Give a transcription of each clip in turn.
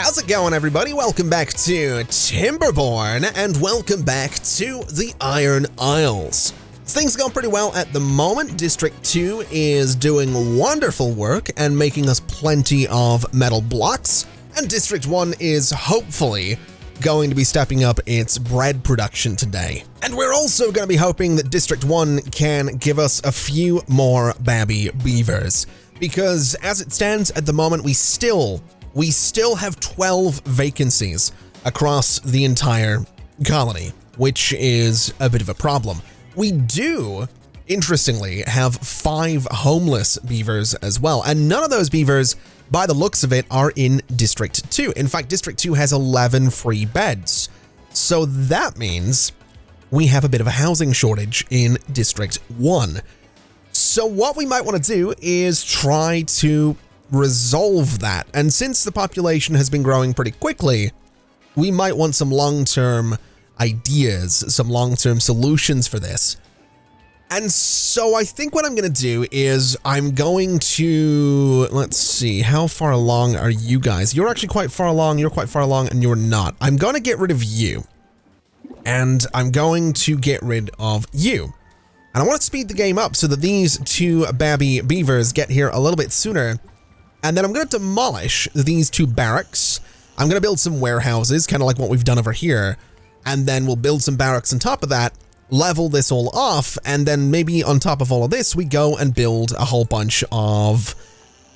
How's it going, everybody? Welcome back to Timberborn, and welcome back to the Iron Isles. Things going pretty well at the moment. District 2 is doing wonderful work and making us plenty of metal blocks, and District 1 is hopefully going to be stepping up its bread production today. And we're also going to be hoping that District 1 can give us a few more baby beavers, because as it stands at the moment, we still have 12 vacancies across the entire colony, which is a bit of a problem. We do, interestingly, have 5 homeless beavers as well, and none of those beavers, by the looks of it, are in District 2. In fact, District 2 has 11 free beds. So that means we have a bit of a housing shortage in District 1. So what we might want to do is try to resolve that. And since the population has been growing pretty quickly, we might want some long-term ideas, some long-term solutions for this. And so I think what I'm going to do is I'm going to, let's see, how far along are you guys? You're actually quite far along, you're quite far along, and you're not. I'm going to get rid of you. And I'm going to get rid of you. And I want to speed the game up so that these 2 baby beavers get here a little bit sooner. And then I'm going to demolish these 2 barracks. I'm going to build some warehouses, kind of like what we've done over here. And then we'll build some barracks on top of that, level this all off, and then maybe on top of all of this, we go and build a whole bunch of,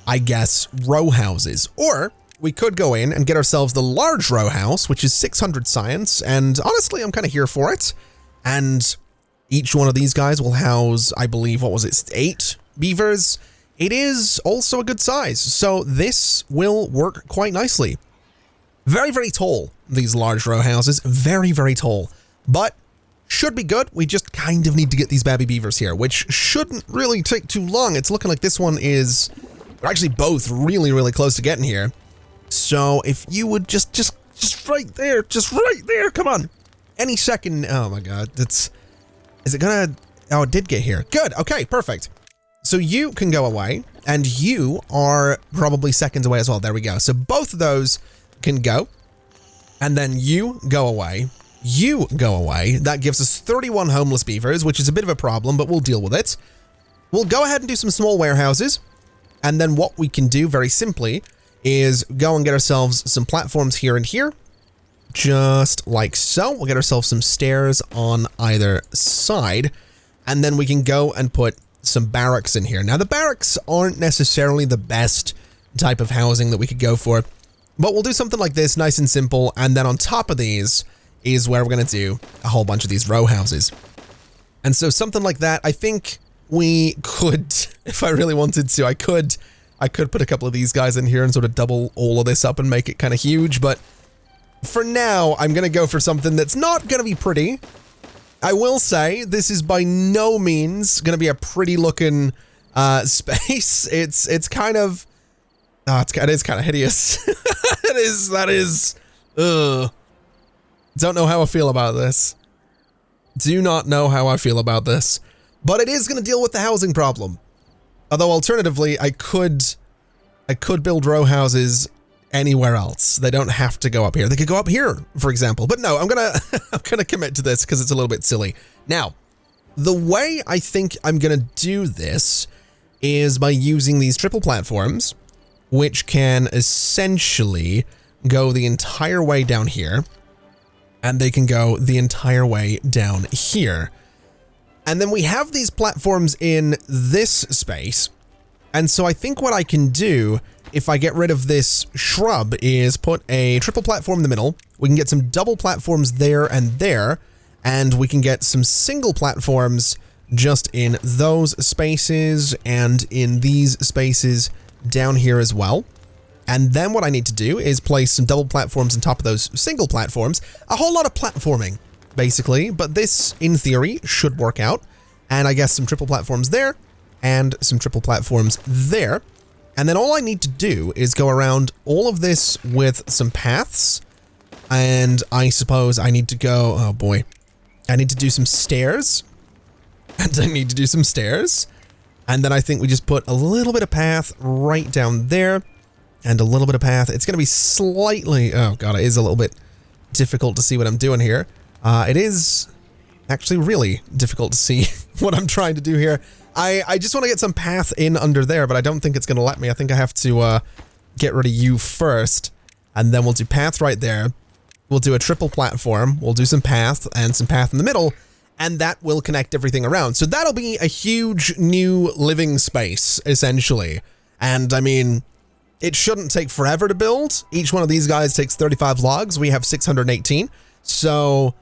I guess, row houses. Or we could go in and get ourselves the large row house, which is 600 science, and honestly, I'm kind of here for it. And each one of these guys will house, I believe, what was it, 8 beavers? It is also a good size, so this will work quite nicely. Very, very tall, these large row houses. Very, very tall, but should be good. We just kind of need to get these baby beavers here, which shouldn't really take too long. It's looking like this one is, they're actually both really, really close to getting here. So if you would just right there, come on. Any second, oh my God, is it gonna, oh, it did get here. Good, okay, perfect. So you can go away, and you are probably seconds away as well. There we go. So both of those can go, and then you go away. You go away. That gives us 31 homeless beavers, which is a bit of a problem, but we'll deal with it. We'll go ahead and do some small warehouses, and then what we can do very simply is go and get ourselves some platforms here and here, just like so. We'll get ourselves some stairs on either side, and then we can go and put some barracks in here. Now, the barracks aren't necessarily the best type of housing that we could go for, but we'll do something like this, nice and simple, and then on top of these is where we're going to do a whole bunch of these row houses. And so something like that, I think we could, if I really wanted to, I could put a couple of these guys in here and sort of double all of this up and make it kind of huge, but for now, I'm going to go for something that's not going to be pretty. I will say this is by no means going to be a pretty looking space. It's kind of, it is kind of hideous. That is, don't know how I feel about this. Do not know how I feel about this, but it is going to deal with the housing problem. Although alternatively, I could build row houses anywhere else. They don't have to go up here. They could go up here, for example. But no, I'm gonna commit to this because it's a little bit silly. Now, the way I think I'm gonna do this is by using these triple platforms, which can essentially go the entire way down here, and they can go the entire way down here. And then we have these platforms in this space, and so I think what I can do, if I get rid of this shrub, is put a triple platform in the middle. We can get some double platforms there, and we can get some single platforms just in those spaces and in these spaces down here as well. And then what I need to do is place some double platforms on top of those single platforms. A whole lot of platforming, basically, but this, in theory, should work out. And I guess some triple platforms there, and some triple platforms there. And then all I need to do is go around all of this with some paths. And I suppose I need to go, oh boy, I need to do some stairs. And I need to do some stairs. And then I think we just put a little bit of path right down there. and a little bit of path. It's going to be slightly, oh god, it is a little bit difficult to see what I'm doing here. It is actually really difficult to see what I'm trying to do here. I just want to get some path in under there, but I don't think it's going to let me. I think I have to get rid of you first, and then we'll do path right there. We'll do a triple platform. We'll do some path and some path in the middle, and that will connect everything around. So that'll be a huge new living space, essentially. And I mean, it shouldn't take forever to build. Each one of these guys takes 35 logs. We have 618. So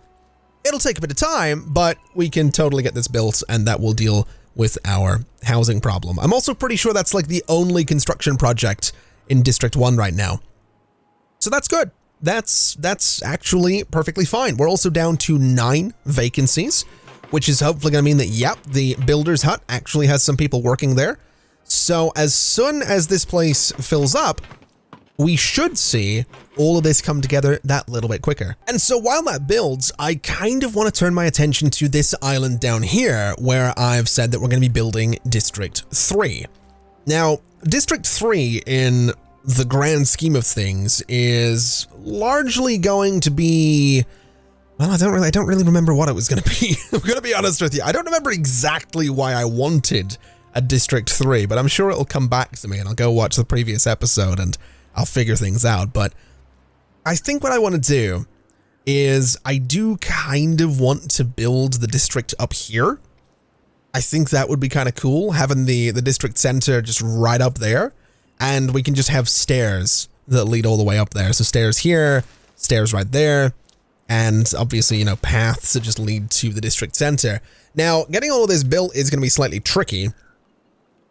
it'll take a bit of time, but we can totally get this built, and that will deal with our housing problem. I'm also pretty sure that's like the only construction project in District 1 right now. So that's good. That's actually perfectly fine. We're also down to 9 vacancies, which is hopefully going to mean that, yep, the builder's hut actually has some people working there. So as soon as this place fills up, we should see all of this come together that little bit quicker. And so while that builds, I kind of want to turn my attention to this island down here, where I've said that we're going to be building District 3. Now, District 3 in the grand scheme of things is largely going to be, well, I don't really remember what it was going to be. I'm going to be honest with you. I don't remember exactly why I wanted a District 3, but I'm sure it'll come back to me, and I'll go watch the previous episode and I'll figure things out. But I think what I want to do is I do kind of want to build the district up here. I think that would be kind of cool, having the district center just right up there. And we can just have stairs that lead all the way up there. So stairs here, stairs right there, and obviously, you know, paths that just lead to the district center. Now, getting all of this built is going to be slightly tricky,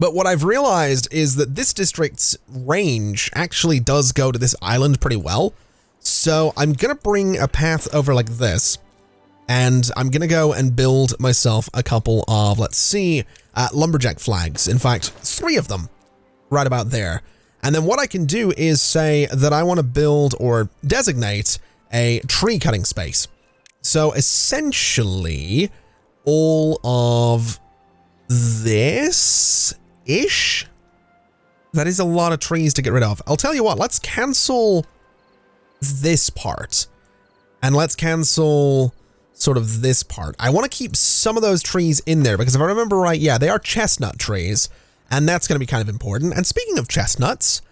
but what I've realized is that this district's range actually does go to this island pretty well. So I'm going to bring a path over like this, and I'm going to go and build myself a couple of, let's see, lumberjack flags. In fact, 3 of them. Right about there. And then what I can do is say that I want to build or designate a tree cutting space. So essentially all of this-ish. That is a lot of trees to get rid of. I'll tell you what, let's cancel this part. And let's cancel sort of this part. I want to keep some of those trees in there because if I remember right, yeah, they are chestnut trees. And that's going to be kind of important. And speaking of chestnuts,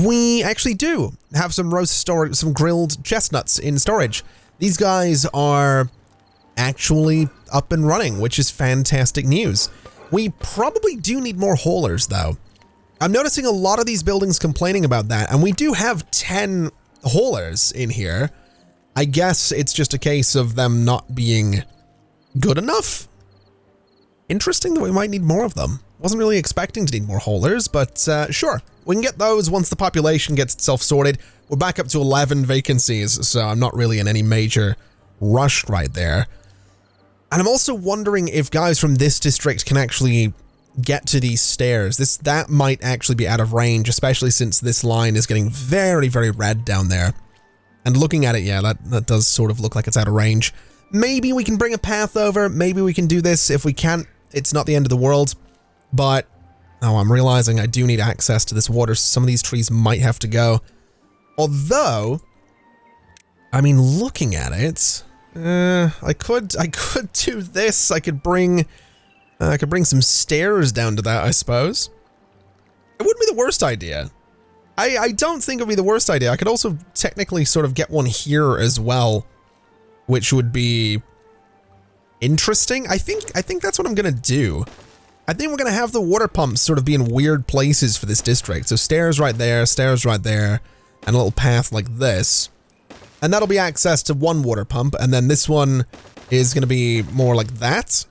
we actually do have some some grilled chestnuts in storage. These guys are actually up and running, which is fantastic news. We probably do need more haulers, though. I'm noticing a lot of these buildings complaining about that, and we do have 10 haulers in here. I guess it's just a case of them not being good enough. Interesting that we might need more of them. Wasn't really expecting to need more haulers, but sure. We can get those once the population gets itself sorted. We're back up to 11 vacancies, so I'm not really in any major rush right there. And I'm also wondering if guys from this district can actually get to these stairs. That might actually be out of range, especially since this line is getting very, very red down there. And looking at it, yeah, that does sort of look like it's out of range. Maybe we can bring a path over. Maybe we can do this. If we can't, it's not the end of the world. But, oh, I'm realizing I do need access to this water. Some of these trees might have to go. Although, I mean, looking at it, I could do this. I could bring some stairs down to that, I suppose. It wouldn't be the worst idea. I don't think it would be the worst idea. I could also technically sort of get one here as well, which would be interesting. I think that's what I'm gonna do. I think we're going to have the water pumps sort of be in weird places for this district. So stairs right there, and a little path like this. And that'll be access to one water pump, and then this one is going to be more like that.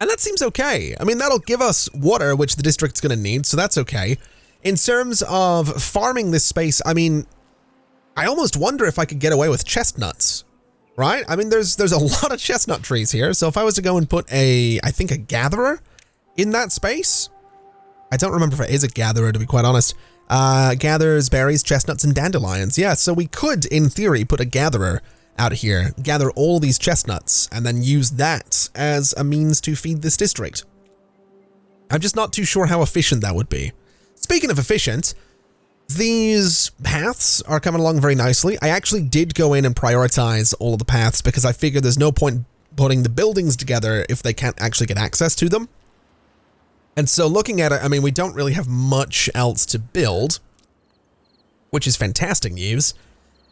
And that seems okay. I mean, that'll give us water, which the district's going to need, so that's okay. In terms of farming this space, I mean, I almost wonder if I could get away with chestnuts. Right? I mean, there's a lot of chestnut trees here, so if I was to go and put I think a gatherer in that space, I don't remember if it is a gatherer, to be quite honest, gathers berries, chestnuts, and dandelions. Yeah, so we could, in theory, put a gatherer out here, gather all these chestnuts, and then use that as a means to feed this district. I'm just not too sure how efficient that would be. Speaking of efficient, These paths are coming along very nicely. I actually did go in and prioritize all of the paths because I figured there's no point putting the buildings together if they can't actually get access to them. And so looking at it, I mean, we don't really have much else to build, which is fantastic news.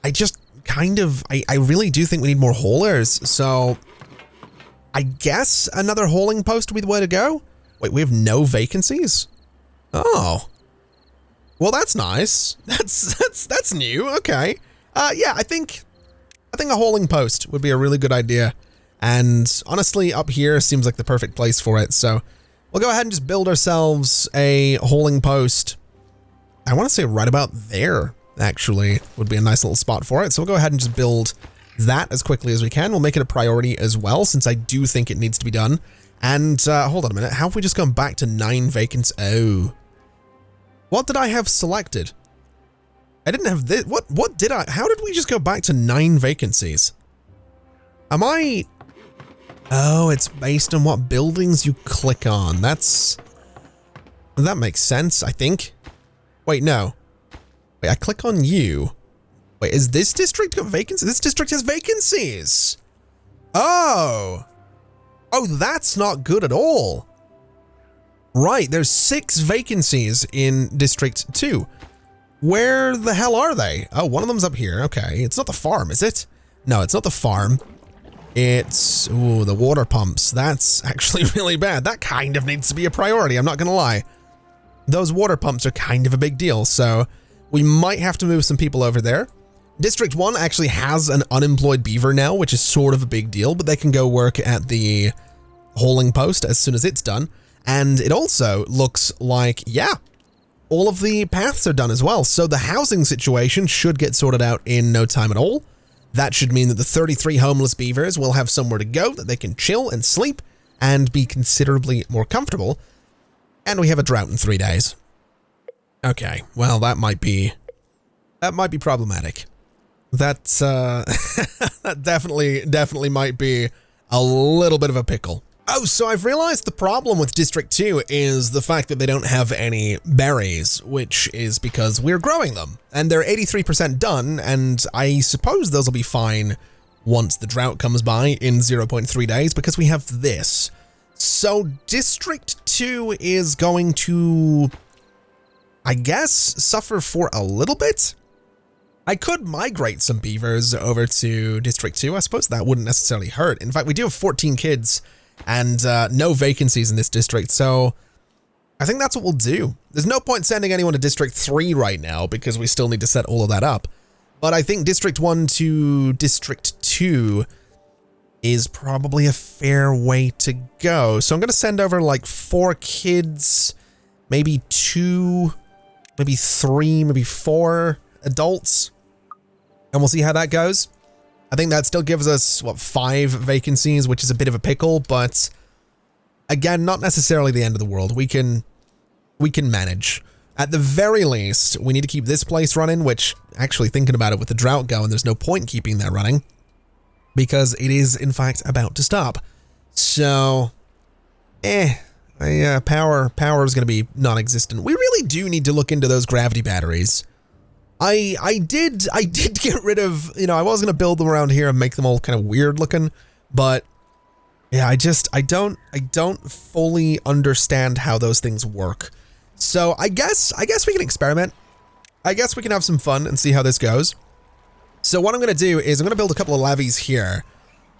I just I really do think we need more haulers. So I guess another hauling post would be the way to go. Wait, we have no vacancies? Oh. Well, that's nice. That's new. Okay. Yeah, I think a hauling post would be a really good idea. And honestly, up here seems like the perfect place for it. So we'll go ahead and just build ourselves a hauling post. I want to say right about there, actually, would be a nice little spot for it. So we'll go ahead and just build that as quickly as we can. We'll make it a priority as well, since I do think it needs to be done. And hold on a minute. How have we just gone back to 9 vacancies? Oh. What did I have selected? I didn't have this. What did I? How did we just go back to 9 vacancies? Am I? Oh, it's based on what buildings you click on. That makes sense, I think. Wait, no. Wait, I click on you. Wait, is this district got vacancies? This district has vacancies. Oh. Oh, that's not good at all. Right, there's 6 vacancies in District 2. Where the hell are they? Oh, one of them's up here. Okay, it's not the farm, is it? No, it's not the farm. It's, ooh, the water pumps. That's actually really bad. That kind of needs to be a priority, I'm not gonna lie. Those water pumps are kind of a big deal, so we might have to move some people over there. District 1 actually has an unemployed beaver now, which is sort of a big deal, but they can go work at the hauling post as soon as it's done. And it also looks like, yeah, all of the paths are done as well. So the housing situation should get sorted out in no time at all. That should mean that the 33 homeless beavers will have somewhere to go that they can chill and sleep and be considerably more comfortable. And we have a drought in 3 days. Okay, well, that might be problematic. That that definitely might be a little bit of a pickle. Oh, so I've realized the problem with District 2 is the fact that they don't have any berries, which is because we're growing them. And they're 83% done, and I suppose those will be fine once the drought comes by in 0.3 days, because we have this. So District 2 is going to, I guess, suffer for a little bit. I could migrate some beavers over to District 2. I suppose that wouldn't necessarily hurt. In fact, we do have 14 kids and no vacancies in this district, so I think that's what we'll do. There's no point sending anyone to District 3 right now because we still need to set all of that up. But I think District 1 to District 2 is probably a fair way to go. So I'm going to send over like 4 kids, maybe 2, maybe 3, maybe 4 adults, and we'll see how that goes. I think that still gives us, what, 5 vacancies, which is a bit of a pickle, but again, not necessarily the end of the world. We can manage. At the very least, we need to keep this place running, which, actually thinking about it, with the drought going, there's no point keeping that running because it is, in fact, about to stop. So, power is going to be non-existent. We really do need to look into those gravity batteries. I did get rid of, I was going to build them around here and make them all kind of weird looking, but yeah, I don't fully understand how those things work. So I guess we can experiment. I guess we can have some fun and see how this goes. So what I'm going to do is I'm going to build a couple of levees here,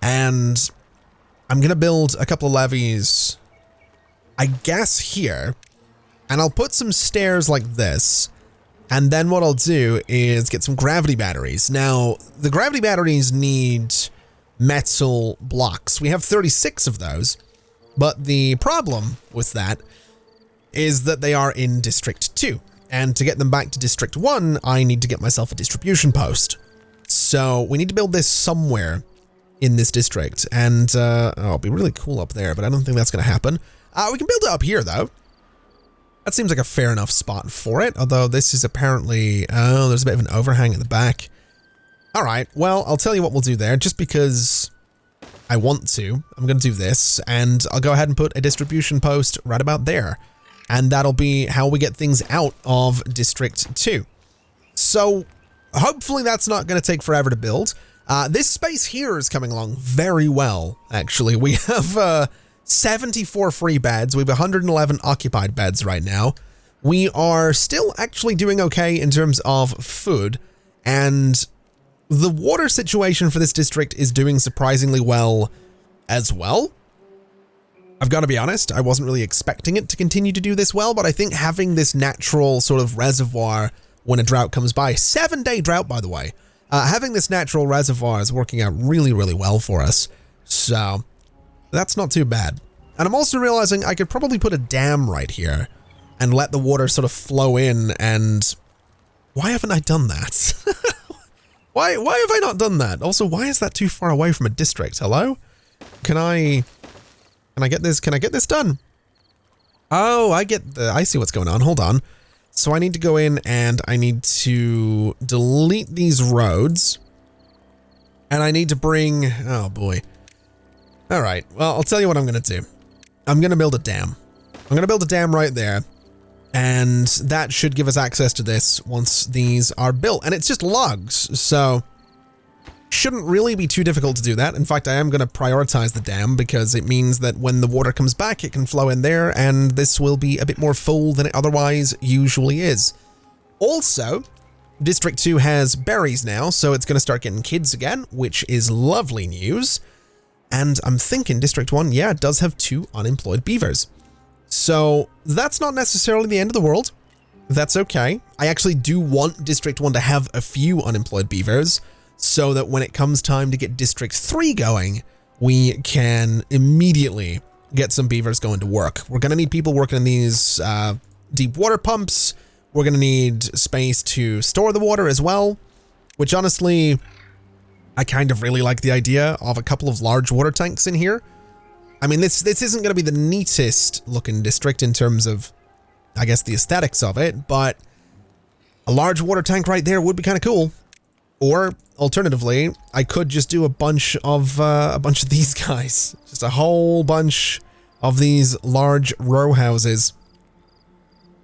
and I'm going to build a couple of levees, I guess here, and I'll put some stairs like this. And then what I'll do is get some gravity batteries. Now, the gravity batteries need metal blocks. We have 36 of those, but the problem with that is that they are in District 2. And to get them back to District 1, I need to get myself a distribution post. So we need to build this somewhere in this district. And it'll be really cool up there, but I don't think that's going to happen. We can build it up here, though. That seems like a fair enough spot for it, although this is apparently, oh, there's a bit of an overhang at the back. All right, well, I'll tell you what we'll do there, just because I want to. I'm going to do this, and I'll go ahead and put a distribution post right about there. And that'll be how we get things out of District 2. So hopefully that's not going to take forever to build. This space here is coming along very well, actually. We have 74 free beds. We have 111 occupied beds right now. We are still actually doing okay in terms of food, and the water situation for this district is doing surprisingly well as well. I've got to be honest, I wasn't really expecting it to continue to do this well, but I think having this natural sort of reservoir when a drought comes by, 7-day drought, by the way, having this natural reservoir is working out really, really well for us. So that's not too bad. And I'm also realizing I could probably put a dam right here and let the water sort of flow in. And why haven't I done that? Why have I not done that? Also, why is that too far away from a district? Hello? Can I get this done? Oh, I see what's going on. Hold on. So I need to go in and I need to delete these roads. And I need to bring, oh boy. All right, well, I'll tell you what I'm going to do. I'm going to build a dam. I'm going to build a dam right there. And that should give us access to this once these are built. And it's just logs, so shouldn't really be too difficult to do that. In fact, I am going to prioritize the dam because it means that when the water comes back, it can flow in there, and this will be a bit more full than it otherwise usually is. Also, District 2 has berries now, so it's going to start getting kids again, which is lovely news. And I'm thinking District 1, yeah, does have 2 unemployed beavers. So that's not necessarily the end of the world. That's okay. I actually do want District 1 to have a few unemployed beavers so that when it comes time to get District 3 going, we can immediately get some beavers going to work. We're going to need people working in these deep water pumps. We're going to need space to store the water as well, which honestly, I kind of really like the idea of a couple of large water tanks in here. I mean, this isn't going to be the neatest looking district in terms of, I guess, the aesthetics of it, but a large water tank right there would be kind of cool. Or alternatively, I could just do a bunch of these guys, just a whole bunch of these large row houses.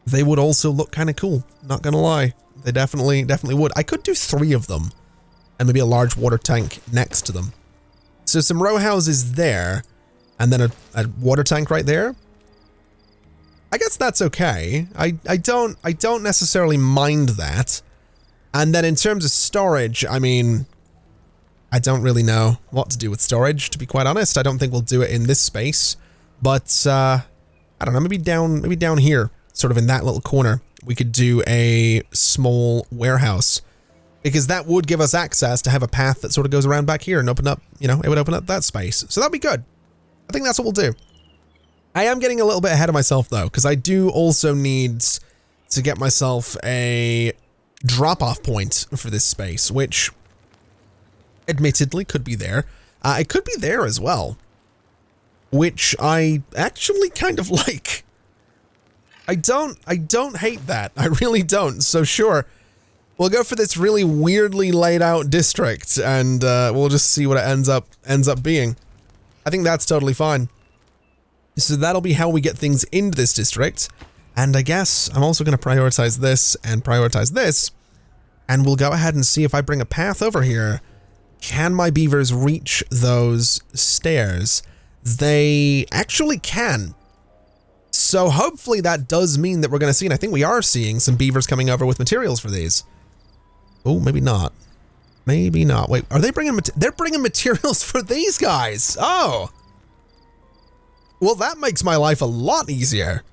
They would also look kind of cool. Not gonna lie, they definitely would. I could do 3 of them, and maybe a large water tank next to them. So some row houses there. And then a water tank right there. I guess that's okay. I don't necessarily mind that. And then in terms of storage, I mean, I don't really know what to do with storage, to be quite honest. I don't think we'll do it in this space. But I don't know, maybe down here, sort of in that little corner, we could do a small warehouse. Because that would give us access to have a path that sort of goes around back here and open up, you know, it would open up that space. So that'd be good. I think that's what we'll do. I am getting a little bit ahead of myself though, because I do also need to get myself a drop-off point for this space, which admittedly could be there. It could be there as well, which I actually kind of like. I don't hate that. I really don't. So sure, we'll go for this really weirdly laid out district, and we'll just see what it ends up being. I think that's totally fine. So that'll be how we get things into this district. And I guess I'm also going to prioritize this and prioritize this. And we'll go ahead and see if I bring a path over here. Can my beavers reach those stairs? They actually can. So hopefully that does mean that we're going to see, and I think we are seeing some beavers coming over with materials for these. Oh, maybe not. Maybe not. Wait, are they bringing, they're bringing materials for these guys? Oh. Well, that makes my life a lot easier.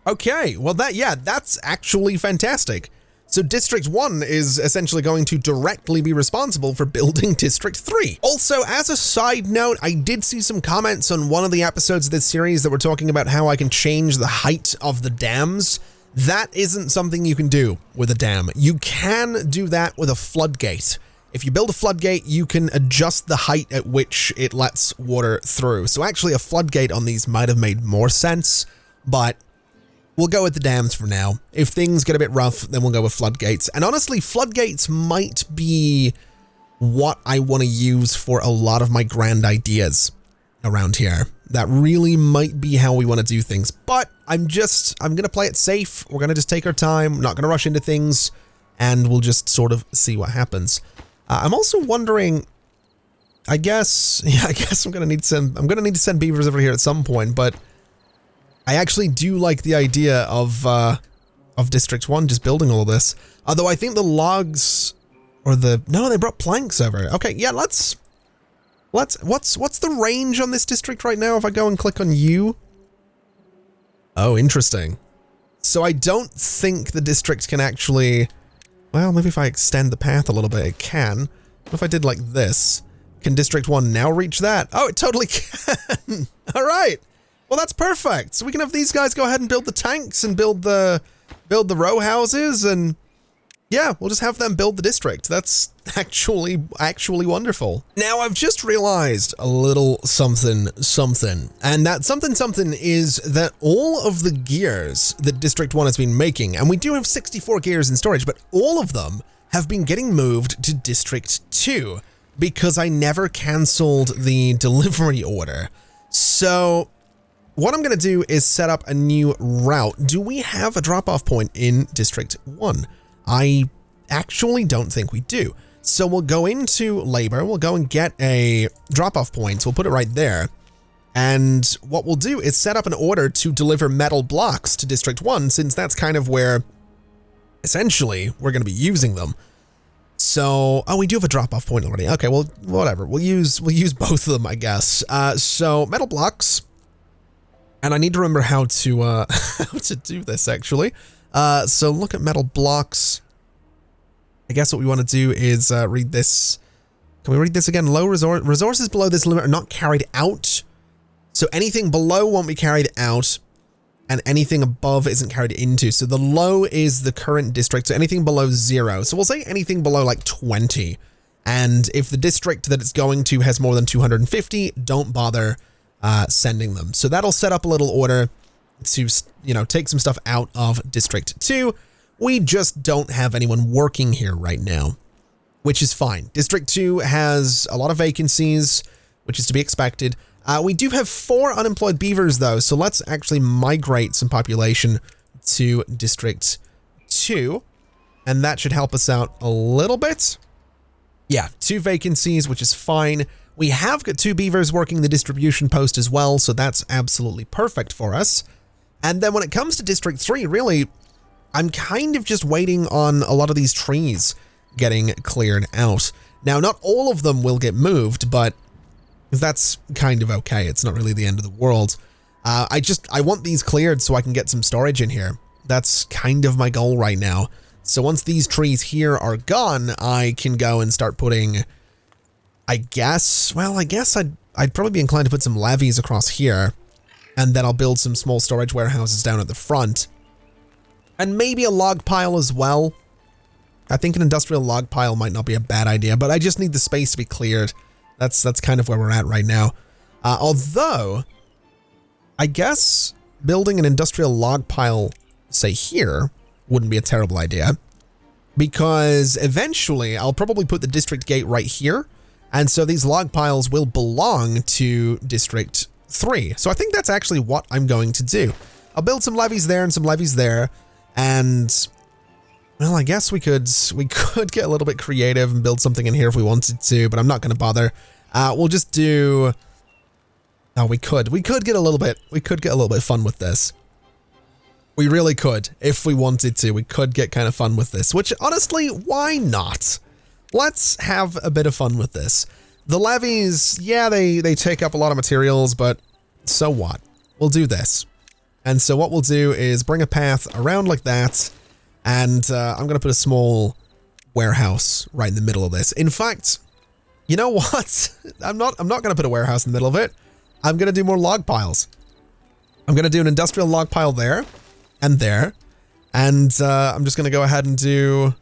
Okay, well that's actually fantastic. So District 1 is essentially going to directly be responsible for building District 3. Also, as a side note, I did see some comments on one of the episodes of this series that were talking about how I can change the height of the dams. That isn't something you can do with a dam. You can do that with a floodgate. If you build a floodgate, you can adjust the height at which it lets water through. So actually a floodgate on these might have made more sense, but we'll go with the dams for now. If things get a bit rough, then we'll go with floodgates. And honestly, floodgates might be what I want to use for a lot of my grand ideas around here. That really might be how we want to do things. But I'm going to play it safe. We're going to just take our time. We're not going to rush into things. and we'll just sort of see what happens. I'm also wondering, I guess I'm gonna need to send beavers over here at some point, but I actually do like the idea of District 1 just building all of this. Although I think the logs or no, they brought planks over. Okay, yeah, what's the range on this district right now if I go and click on U? Oh, interesting. So I don't think the district can actually, well, maybe if I extend the path a little bit, it can. What if I did like this? Can District 1 now reach that? Oh, it totally can. All right. Well, that's perfect. So we can have these guys go ahead and build the tanks and build the row houses, and yeah, we'll just have them build the district. That's actually wonderful. Now, I've just realized a little something, and that something is that all of the gears that District 1 has been making, and we do have 64 gears in storage, but all of them have been getting moved to District 2 because I never canceled the delivery order. So what I'm going to do is set up a new route. Do we have a drop-off point in District 1? I actually don't think we do. So we'll go into labor, we'll go and get a drop-off point, we'll put it right there. And what we'll do is set up an order to deliver metal blocks to District 1, since that's kind of where, essentially, we're going to be using them. So, oh, we do have a drop-off point already. Okay, well, whatever. We'll use both of them, I guess. So, metal blocks. And I need to remember how to how to do this, actually. So look at metal blocks. I guess what we want to do is read this. Can we read this again? Low resources below this limit are not carried out. So anything below won't be carried out, and anything above isn't carried into. So the low is the current district, so anything below 0. So we'll say anything below like 20. And if the district that it's going to has more than 250, don't bother sending them. So that'll set up a little order to, you know, take some stuff out of District 2. We just don't have anyone working here right now, which is fine. District 2 has a lot of vacancies, which is to be expected. We do have 4 unemployed beavers, though, so let's actually migrate some population to District 2, and that should help us out a little bit. Yeah, 2 vacancies, which is fine. We have got 2 beavers working the distribution post as well, so that's absolutely perfect for us. And then when it comes to District 3, really, I'm kind of just waiting on a lot of these trees getting cleared out. Now, not all of them will get moved, but that's kind of okay. It's not really the end of the world. I want these cleared so I can get some storage in here. That's kind of my goal right now. So once these trees here are gone, I can go and start putting, I guess I'd probably be inclined to put some levees across here, and then I'll build some small storage warehouses down at the front. And maybe a log pile as well. I think an industrial log pile might not be a bad idea, but I just need the space to be cleared. That's kind of where we're at right now. Although, I guess building an industrial log pile, say here, wouldn't be a terrible idea. Because eventually, I'll probably put the district gate right here, and so these log piles will belong to District 3. So I think that's actually what I'm going to do. I'll build some levees there and some levees there, and well, I guess we could get a little bit creative and build something in here if we wanted to, but I'm not going to bother. We'll just do. Oh, we could get a little bit fun with this. We really could, if we wanted to. We could get kind of fun with this, which honestly, why not? Let's have a bit of fun with this. The levees, yeah, they take up a lot of materials, but so what? We'll do this. And so what we'll do is bring a path around like that, and I'm going to put a small warehouse right in the middle of this. In fact, you know what? I'm not going to put a warehouse in the middle of it. I'm going to do more log piles. I'm going to do an industrial log pile there and there, and I'm just going to go ahead and do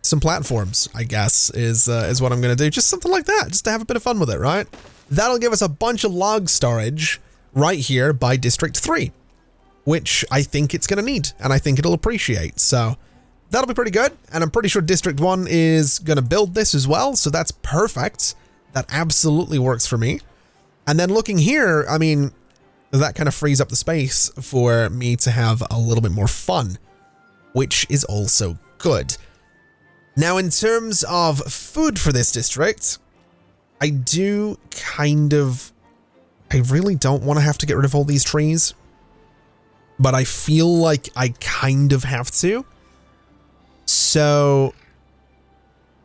some platforms, I guess, is what I'm going to do. Just something like that, just to have a bit of fun with it, right? That'll give us a bunch of log storage right here by District 3, which I think it's going to need, and I think it'll appreciate. So that'll be pretty good, and I'm pretty sure District 1 is going to build this as well, so that's perfect. That absolutely works for me. And then looking here, I mean, that kind of frees up the space for me to have a little bit more fun, which is also good. Now, in terms of food for this district, I really don't want to have to get rid of all these trees, but I feel like I kind of have to. So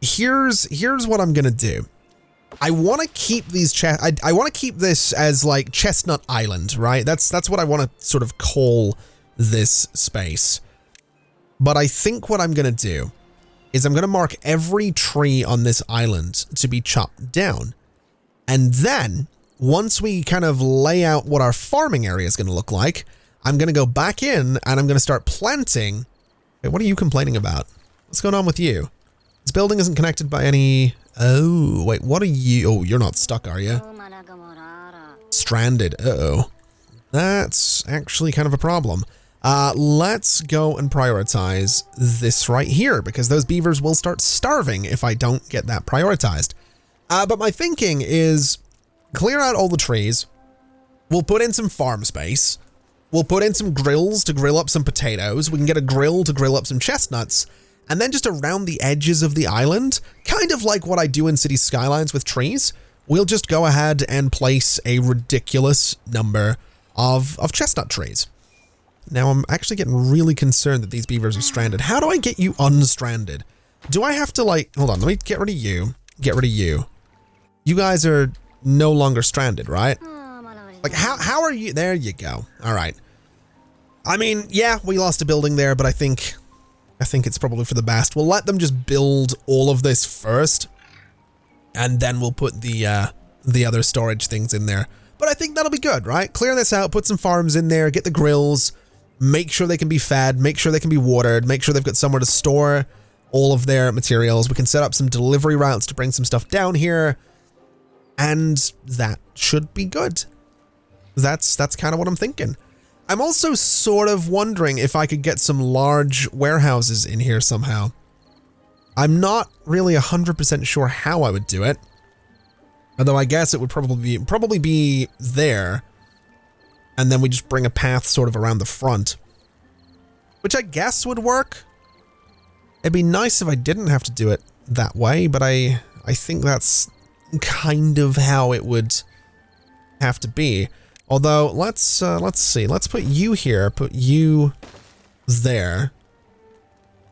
here's what I'm gonna do. I want to keep these I want to keep this as like Chestnut Island, right? That's what I want to sort of call this space. But I think what I'm gonna do is I'm gonna mark every tree on this island to be chopped down, and then once we kind of lay out what our farming area is gonna look like, I'm gonna go back in and I'm gonna start planting. Wait, what are you complaining about? What's going on with you? This building isn't connected by any... Oh, wait, what are you... Oh, you're not stuck, are you? Stranded. Uh-oh. That's actually kind of a problem. Let's go and prioritize this right here, because those beavers will start starving if I don't get that prioritized. But my thinking is clear out all the trees. We'll put in some farm space. We'll put in some grills to grill up some potatoes. We can get a grill to grill up some chestnuts. And then just around the edges of the island, kind of like what I do in City Skylines with trees, we'll just go ahead and place a ridiculous number of chestnut trees. Now, I'm actually getting really concerned that these beavers are stranded. How do I get you unstranded? Do I have to, like... Hold on, let me get rid of you. Get rid of you. You guys are no longer stranded, right? Like, how are you... There you go. All right. I mean, yeah, we lost a building there, but I think it's probably for the best. We'll let them just build all of this first, and then we'll put the other storage things in there. But I think that'll be good, right? Clear this out, put some farms in there, get the grills, make sure they can be fed, make sure they can be watered, make sure they've got somewhere to store all of their materials. We can set up some delivery routes to bring some stuff down here, and that should be good. That's kind of what I'm thinking. I'm also sort of wondering if I could get some large warehouses in here somehow. I'm not really 100% sure how I would do it. Although I guess it would probably be there. And then we just bring a path sort of around the front. Which I guess would work. It'd be nice if I didn't have to do it that way, but I think that's kind of how it would have to be. Although, let's see. Let's put you here, put you there.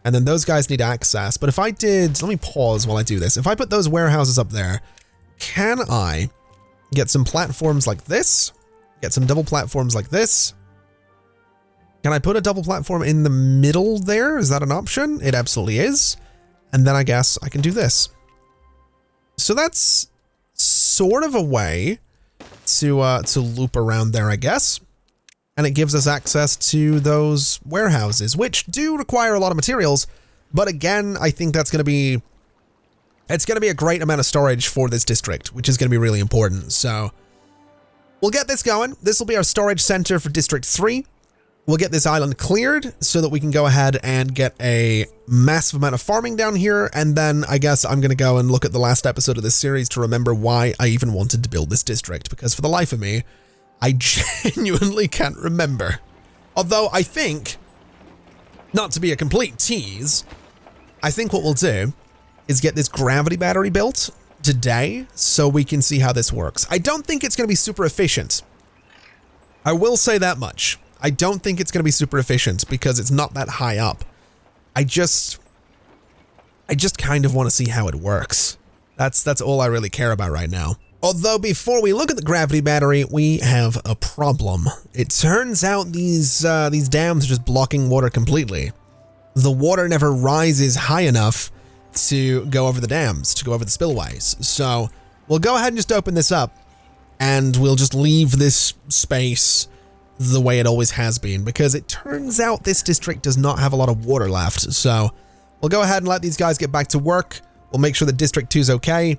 And then those guys need access. But if I did... Let me pause while I do this. If I put those warehouses up there, can I get some platforms like this? Get some double platforms like this? Can I put a double platform in the middle there? Is that an option? It absolutely is. And then I guess I can do this. So that's sort of a way to loop around there, I guess. And it gives us access to those warehouses, which do require a lot of materials. But again, I think that's going to be... It's going to be a great amount of storage for this district, which is going to be really important. So we'll get this going. This will be our storage center for District 3. We'll get this island cleared so that we can go ahead and get a massive amount of farming down here. And then I guess I'm going to go and look at the last episode of this series to remember why I even wanted to build this district. Because for the life of me, I genuinely can't remember. Although I think, not to be a complete tease, I think what we'll do is get this gravity battery built today so we can see how this works. I don't think it's going to be super efficient. I will say that much. I don't think it's going to be super efficient because it's not that high up. I just kind of want to see how it works. That's all I really care about right now. Although before we look at the gravity battery, we have a problem. It turns out these dams are just blocking water completely. The water never rises high enough to go over the dams, to go over the spillways. So we'll go ahead and just open this up, and we'll just leave this space the way it always has been, because it turns out this district does not have a lot of water left. So we'll go ahead and let these guys get back to work. We'll make sure that District 2 is okay.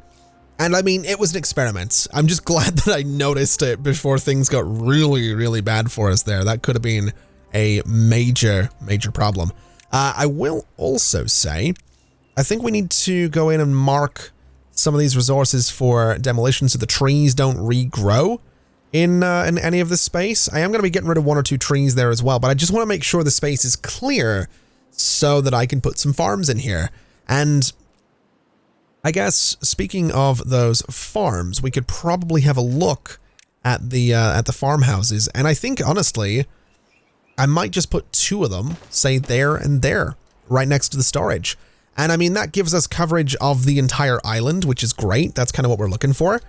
And I mean, it was an experiment. I'm just glad that I noticed it before things got really, really bad for us there. That could have been a major, major problem. I will also say, I think we need to go in and mark some of these resources for demolition so the trees don't regrow in any of this space. I am going to be getting rid of 1 or 2 trees there as well, but I just want to make sure the space is clear so that I can put some farms in here. And I guess speaking of those farms, we could probably have a look at the farmhouses. And I think honestly, I might just put 2 of them, say there and there, right next to the storage. And I mean, that gives us coverage of the entire island, which is great. That's kind of what we're looking for.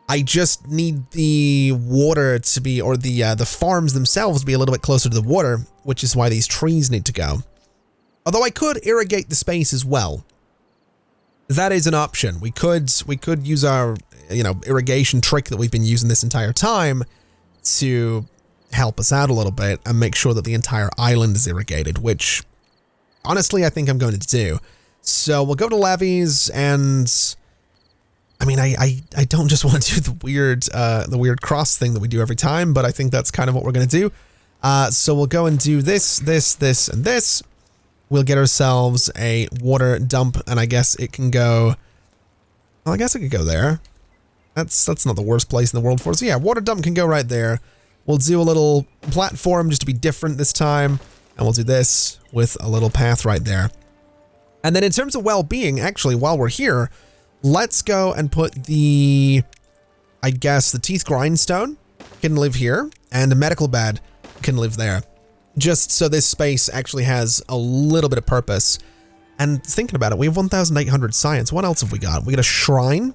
I just need the water to be, or the farms themselves to be a little bit closer to the water, which is why these trees need to go. Although I could irrigate the space as well. That is an option. We could use our, irrigation trick that we've been using this entire time to help us out a little bit and make sure that the entire island is irrigated, which honestly, I think I'm going to do. So we'll go to levees, and I mean, I don't just want to do the weird cross thing that we do every time, but I think that's kind of what we're going to do. So we'll go and do this, and this. We'll get ourselves a water dump, and I guess it can go, well, I guess it could go there. That's not the worst place in the world for us. So yeah, water dump can go right there. We'll do a little platform just to be different this time, and we'll do this with a little path right there. And then in terms of well-being, actually, while we're here, let's go and put the teeth grindstone can live here, and a medical bed can live there. Just so this space actually has a little bit of purpose. And thinking about it, we have 1,800 science. What else have we got? We got a shrine,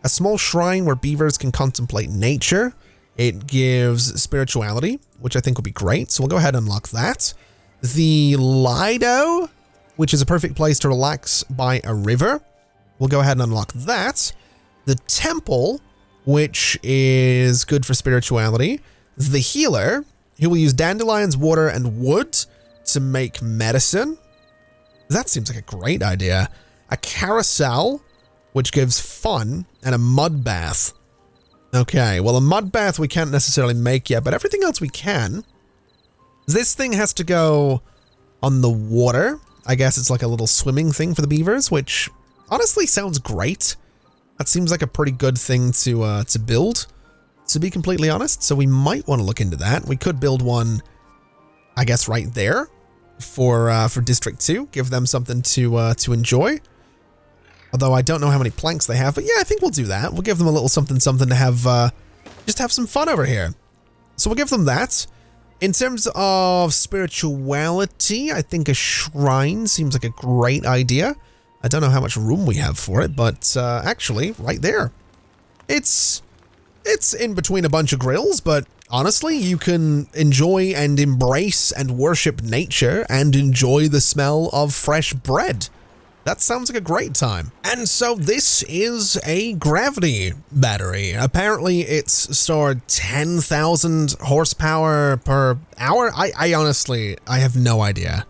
a small shrine where beavers can contemplate nature. It gives spirituality, which I think would be great. So we'll go ahead and unlock that. The Lido, which is a perfect place to relax by a river. We'll go ahead and unlock that. The temple, which is good for spirituality. The healer, who will use dandelions, water, and wood to make medicine. That seems like a great idea. A carousel, which gives fun, and a mud bath. Okay, well, a mud bath we can't necessarily make yet, but everything else we can. This thing has to go on the water. I guess it's like a little swimming thing for the beavers, which honestly sounds great. That seems like a pretty good thing to build, to be completely honest. So we might want to look into that. We could build one, I guess, right there for District 2. Give them something to enjoy. Although I don't know how many planks they have, but yeah, I think we'll do that. We'll give them a little something to have, just have some fun over here. So we'll give them that. In terms of spirituality, I think a shrine seems like a great idea. I don't know how much room we have for it, but actually, right there. It's in between a bunch of grills, but honestly, you can enjoy and embrace and worship nature and enjoy the smell of fresh bread. That sounds like a great time. And so this is a gravity battery. Apparently it's stored 10,000 horsepower per hour. I honestly, I have no idea.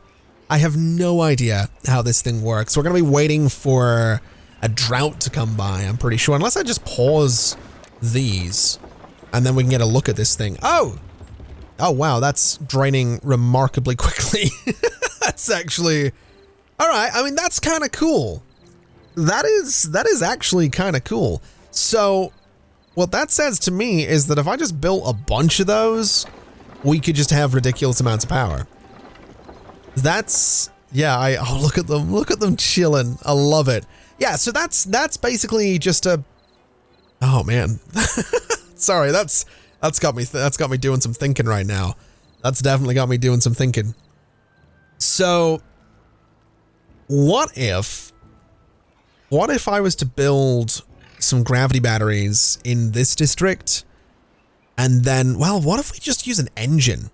I have no idea how this thing works. We're going to be waiting for a drought to come by, I'm pretty sure. Unless I just pause these and then we can get a look at this thing. Oh wow, that's draining remarkably quickly. That's actually... All right, I mean, that's kind of cool. That is actually kind of cool. So what that says to me is that if I just built a bunch of those, we could just have ridiculous amounts of power. That's, yeah, oh, look at them chilling. I love it. Yeah, so that's basically just a, oh man. Sorry, that's got me doing some thinking right now. That's definitely got me doing some thinking. So what if I was to build some gravity batteries in this district, and then, well, what if we just use an engine?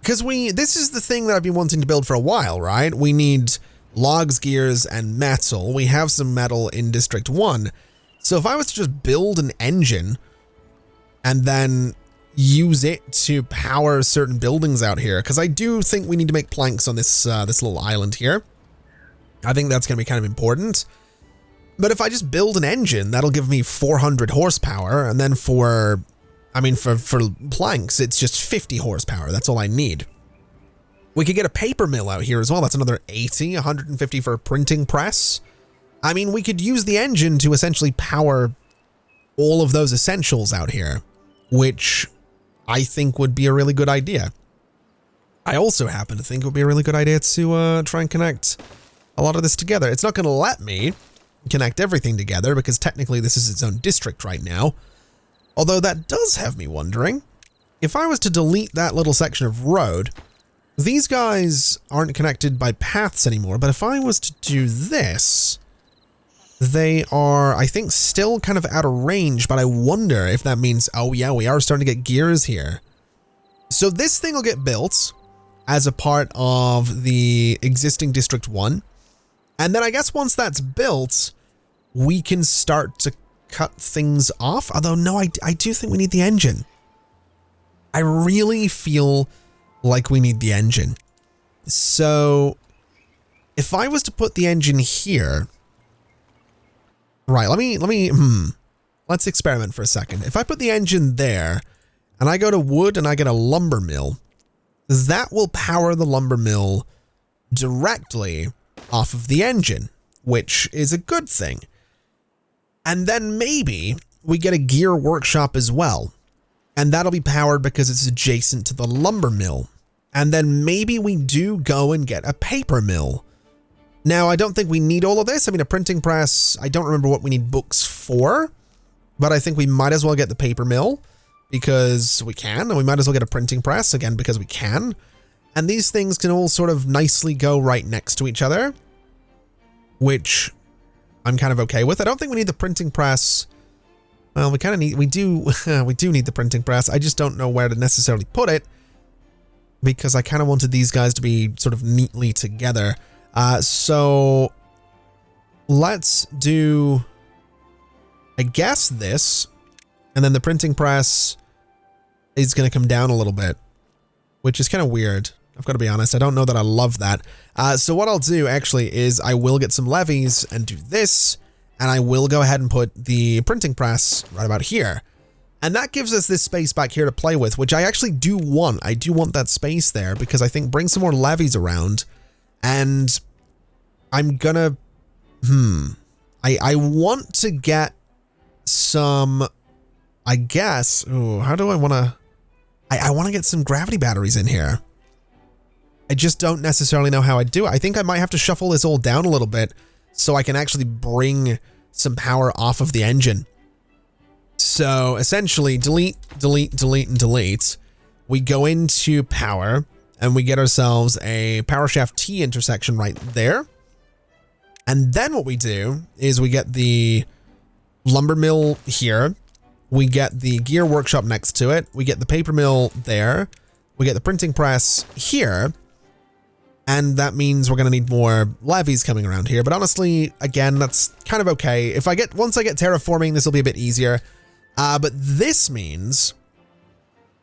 Because this is the thing that I've been wanting to build for a while, right? We need logs, gears, and metal. We have some metal in District 1. So if I was to just build an engine and then use it to power certain buildings out here, because I do think we need to make planks on this little island here. I think that's going to be kind of important. But if I just build an engine, that'll give me 400 horsepower. And then for planks, it's just 50 horsepower. That's all I need. We could get a paper mill out here as well. That's another 80, 150 for a printing press. I mean, we could use the engine to essentially power all of those essentials out here, which I think would be a really good idea. I also happen to think it would be a really good idea to try and connect a lot of this together. It's not going to let me connect everything together because technically this is its own district right now. Although that does have me wondering, if I was to delete that little section of road, these guys aren't connected by paths anymore, but if I was to do this, they are, I think, still kind of out of range, but I wonder if that means, oh yeah, we are starting to get gears here. So this thing will get built as a part of the existing District 1. And then I guess once that's built, we can start to cut things off. Although, no, I do think we need the engine. I really feel like we need the engine. So if I was to put the engine here, right, let's experiment for a second. If I put the engine there and I go to wood and I get a lumber mill, that will power the lumber mill directly off of the engine, which is a good thing. And then maybe we get a gear workshop as well. And that'll be powered because it's adjacent to the lumber mill. And then maybe we do go and get a paper mill. Now, I don't think we need all of this. I mean, a printing press, I don't remember what we need books for, but I think we might as well get the paper mill because we can, and we might as well get a printing press, again, because we can. And these things can all sort of nicely go right next to each other, which I'm kind of okay with. I don't think we need the printing press. Well, we kind of need, we do need the printing press. I just don't know where to necessarily put it because I kind of wanted these guys to be sort of neatly together. So let's do, I guess, this, and then the printing press is going to come down a little bit, which is kind of weird. I've got to be honest. I don't know that I love that. So what I'll do actually is I will get some levees and do this, and I will go ahead and put the printing press right about here. And that gives us this space back here to play with, which I actually do want. I do want that space there because I think bring some more levees around, and I'm gonna, I want to get some, I guess, how do I want to, I want to get some gravity batteries in here. I just don't necessarily know how I do it. I think I might have to shuffle this all down a little bit so I can actually bring some power off of the engine. So essentially delete, delete, delete, and delete. We go into power and we get ourselves a power shaft T intersection right there. And then what we do is we get the lumber mill here. We get the gear workshop next to it. We get the paper mill there. We get the printing press here. And that means we're going to need more levees coming around here. But honestly, again, that's kind of okay. Once I get terraforming, this will be a bit easier. But this means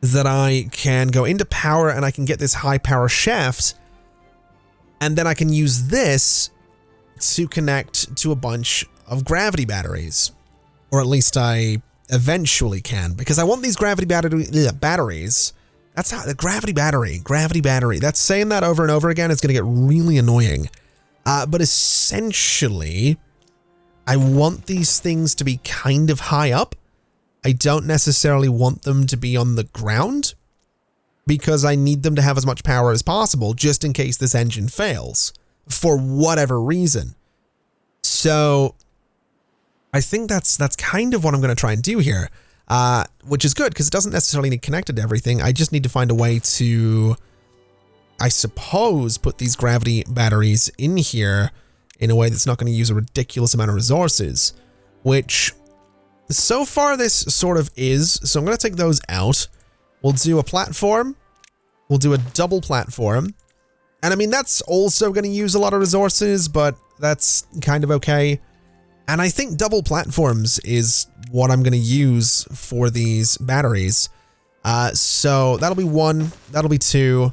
that I can go into power and I can get this high power shaft. And then I can use this to connect to a bunch of gravity batteries. Or at least I eventually can. Because I want these gravity batteries. That's how the gravity battery. That's saying that over and over again. It's going to get really annoying. But essentially, I want these things to be kind of high up. I don't necessarily want them to be on the ground because I need them to have as much power as possible just in case this engine fails for whatever reason. So I think that's kind of what I'm going to try and do here. Which is good because it doesn't necessarily need connected to everything. I just need to find a way to, I suppose, put these gravity batteries in here in a way that's not going to use a ridiculous amount of resources, which so far this sort of is. So I'm going to take those out. We'll do a platform. We'll do a double platform. And I mean, that's also going to use a lot of resources, but that's kind of okay. And I think double platforms is what I'm going to use for these batteries. So that'll be 1, that'll be 2.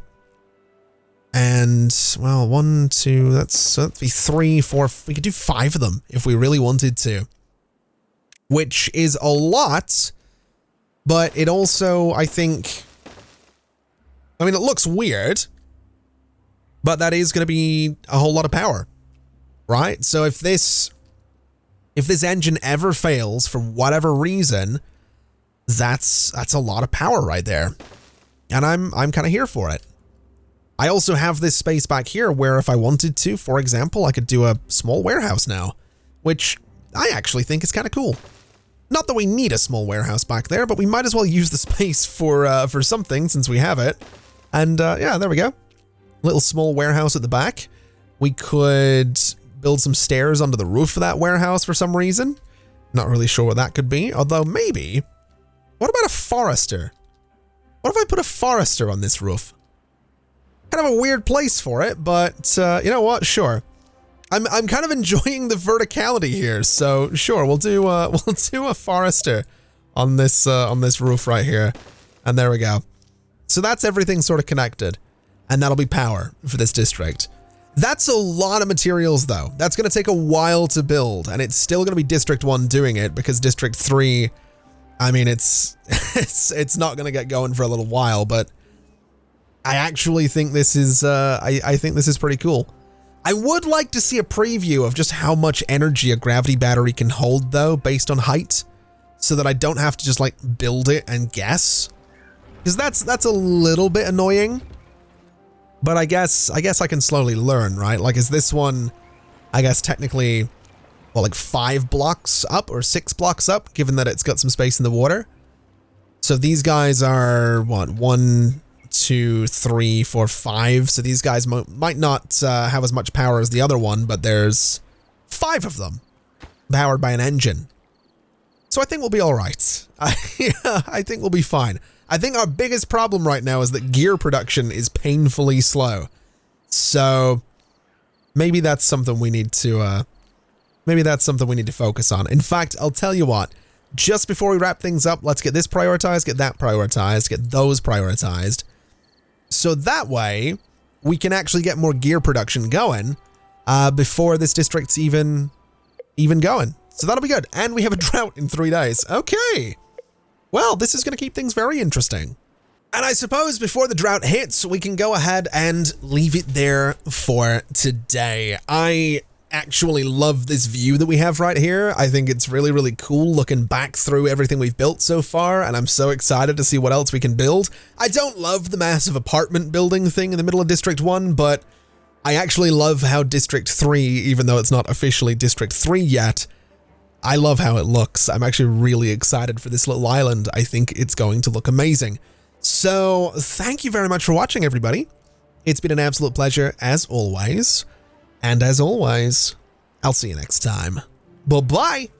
And, well, 1, 2, that'd be 3, 4. We could do 5 of them if we really wanted to. Which is a lot, but it also, I think, I mean, it looks weird, but that is going to be a whole lot of power, right? So if this engine ever fails for whatever reason, that's a lot of power right there. And I'm kind of here for it. I also have this space back here where if I wanted to, for example, I could do a small warehouse now, which I actually think is kind of cool. Not that we need a small warehouse back there, but we might as well use the space for something since we have it. And yeah, there we go. Little small warehouse at the back. We could build some stairs onto the roof of that warehouse for some reason. Not really sure what that could be, although maybe. What about a forester? What if I put a forester on this roof? Kind of a weird place for it, but you know what? Sure. I'm kind of enjoying the verticality here, so sure, we'll do a forester on this roof right here, and there we go. So that's everything sort of connected, and that'll be power for this district. That's a lot of materials though. That's going to take a while to build, and it's still going to be District 1 doing it because District 3, I mean, it's not going to get going for a little while, but I actually think this is I think this is pretty cool. I would like to see a preview of just how much energy a gravity battery can hold though, based on height, so that I don't have to just like build it and guess. Because that's a little bit annoying. But I guess I can slowly learn, right? Like, is this one, I guess technically, well, like 5 blocks up or 6 blocks up, given that it's got some space in the water. So these guys are what, 1, 2, 3, 4, 5. So these guys might not have as much power as the other one, but there's 5 of them powered by an engine. So I think we'll be all right. I think we'll be fine. I think our biggest problem right now is that gear production is painfully slow. So maybe that's something we need to focus on. In fact, I'll tell you what, just before we wrap things up, let's get this prioritized, get that prioritized, get those prioritized. So that way we can actually get more gear production going before this district's even going. So that'll be good. And we have a drought in 3 days. Okay. Well, this is going to keep things very interesting. And I suppose before the drought hits, we can go ahead and leave it there for today. I actually love this view that we have right here. I think it's really, really cool looking back through everything we've built so far, and I'm so excited to see what else we can build. I don't love the massive apartment building thing in the middle of District 1, but I actually love how District 3, even though it's not officially District 3 yet, I love how it looks. I'm actually really excited for this little island. I think it's going to look amazing. So thank you very much for watching, everybody. It's been an absolute pleasure as always. And as always, I'll see you next time. Bye-bye.